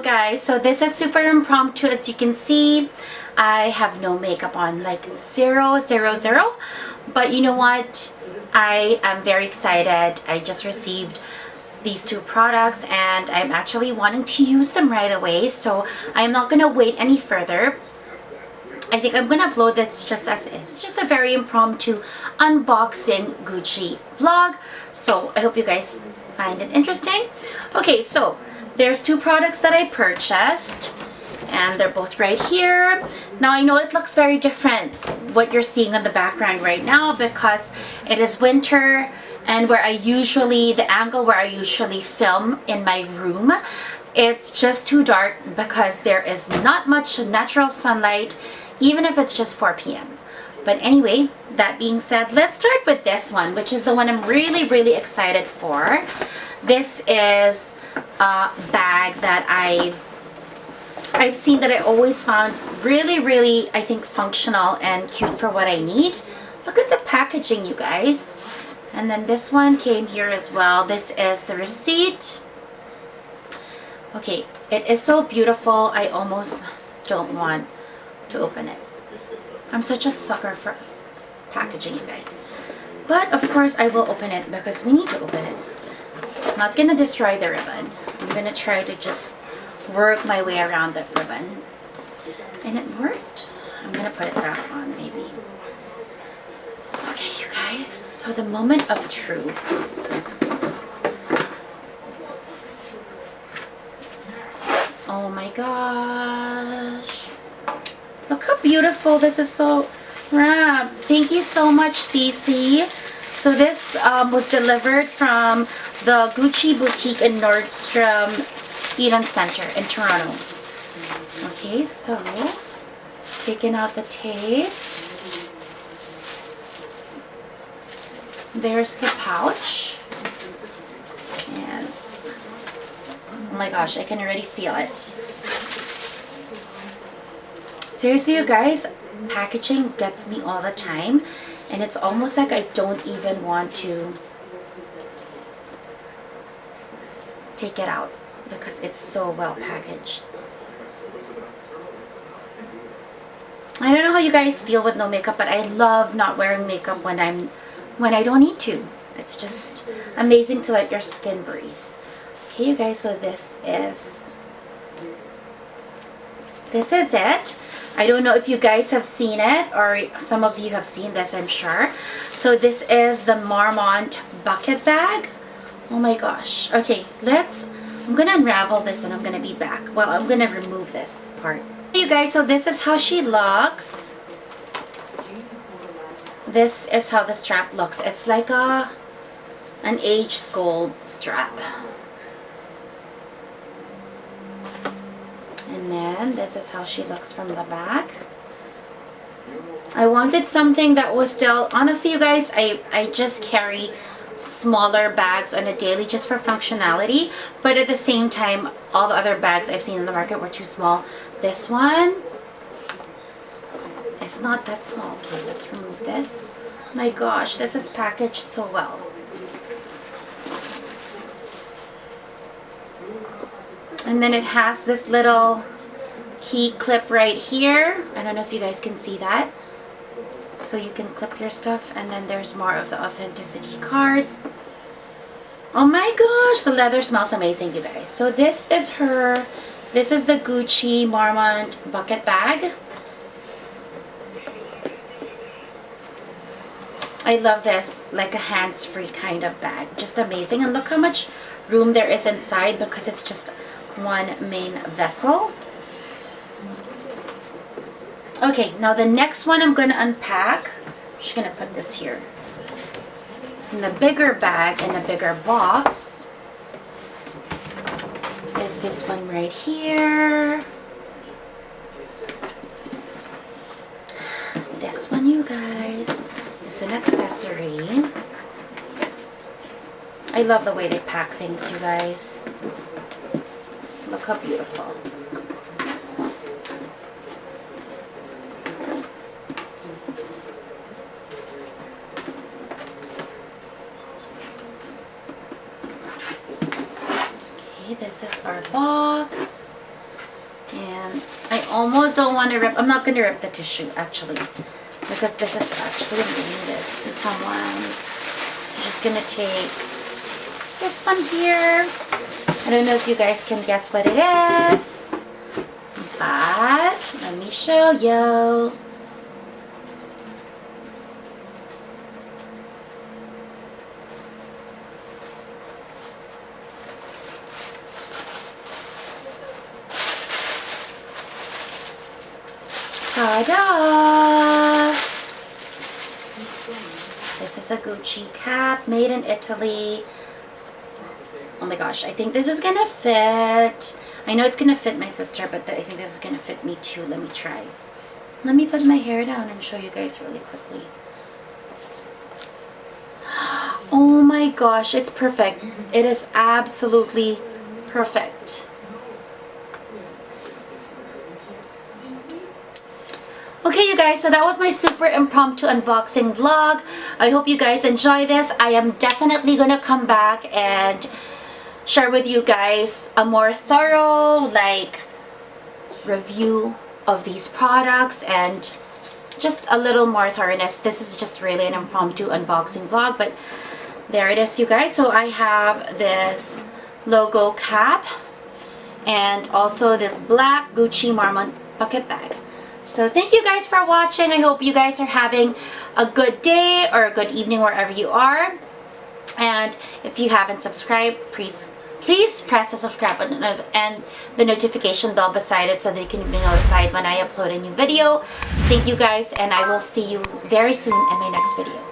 guys, so this is super impromptu. As you can see, I have no makeup on, like zero, but you know what, I am very excited. I just received these two products and I'm actually wanting to use them right away, so I'm not gonna wait any further. I think I'm gonna upload this just as is. It's just a very impromptu unboxing Gucci vlog, so I hope you guys find it interesting. Okay, so there's two products that I purchased and they're both right here. Now I know it looks very different what you're seeing on the background right now because it is winter, and where the angle where I usually film in my room, it's just too dark because there is not much natural sunlight, even if it's just 4 p.m. But anyway, that being said, let's start with this one, which is the one I'm really excited for. This is a bag that I've seen that I always found really, I think, functional and cute for what I need. Look at the packaging, you guys. And then this one came here as well. This is the receipt. Okay, it is so beautiful. I almost don't want to open it. I'm such a sucker for packaging, you guys. But of course I will open it because we need to open it. I'm not gonna destroy the ribbon. I'm gonna try to just work my way around that ribbon. And it worked. I'm gonna put it back on maybe. Okay, you guys, so the moment of truth. Oh my gosh. Look how beautiful this is, so wrapped. Thank you so much, Cece. So this was delivered from the Gucci boutique in Nordstrom Eden Center in Toronto. Okay, so taking out the tape. There's the pouch. And oh my gosh, I can already feel it. Seriously, you guys, packaging gets me all the time, and it's almost like I don't even want to take it out because it's so well packaged. I don't know how you guys feel with no makeup, but I love not wearing makeup when I don't need to. It's just amazing to let your skin breathe. Okay, you guys, so this is it. I don't know if you guys have seen it, or some of you have seen this, I'm sure. So this is the Marmont bucket bag. Oh my gosh. Okay, I'm gonna unravel this and I'm gonna be back. Well, I'm gonna remove this part. Hey you guys, so this is how she looks. This is how the strap looks. It's like an aged gold strap. And then this is how she looks from the back. I wanted something that was still, honestly you guys, I just carry smaller bags on a daily just for functionality, but at the same time all the other bags I've seen in the market were too small. This one, it's not that small. Okay, let's remove this. My gosh, this is packaged so well. And then it has this little key clip right here. I don't know if you guys can see that. So you can clip your stuff, and then there's more of the authenticity cards. Oh my gosh, the leather smells amazing, you guys. So this is the Gucci Marmont bucket bag. I love this, like a hands-free kind of bag. Just amazing. And look how much room there is inside because it's just one main vessel. Okay, now the next one I'm going to unpack. I'm just going to put this here. In the bigger bag, in the bigger box, is this one right here. This one, you guys, is an accessory. I love the way they pack things, you guys. Look how beautiful. Okay, this is our box. almost don't want to rip. I'm not going to rip the tissue actually, because this is actually, I'm giving this to someone. So I'm just going to take this one here. I don't know if you guys can guess what it is, but let me show you. Ta-da! This is a Gucci cap made in Italy. Oh my gosh, I think this is gonna fit. I know it's gonna fit my sister, but I think this is gonna fit me too. Let me try. Let me put my hair down and show you guys really quickly. Oh my gosh, it's perfect. It is absolutely perfect. Okay, you guys, so that was my super impromptu unboxing vlog. I hope you guys enjoy this. I am definitely gonna come back and share with you guys a more thorough review of these products and just a little more thoroughness. This is just really an impromptu unboxing vlog, but there it is, you guys. So I have this logo cap and also this black Gucci Marmont bucket bag. So thank you guys for watching. I hope you guys are having a good day or a good evening wherever you are. And if you haven't subscribed, please press the subscribe button and the notification bell beside it so that you can be notified when I upload a new video. Thank you guys, and I will see you very soon in my next video.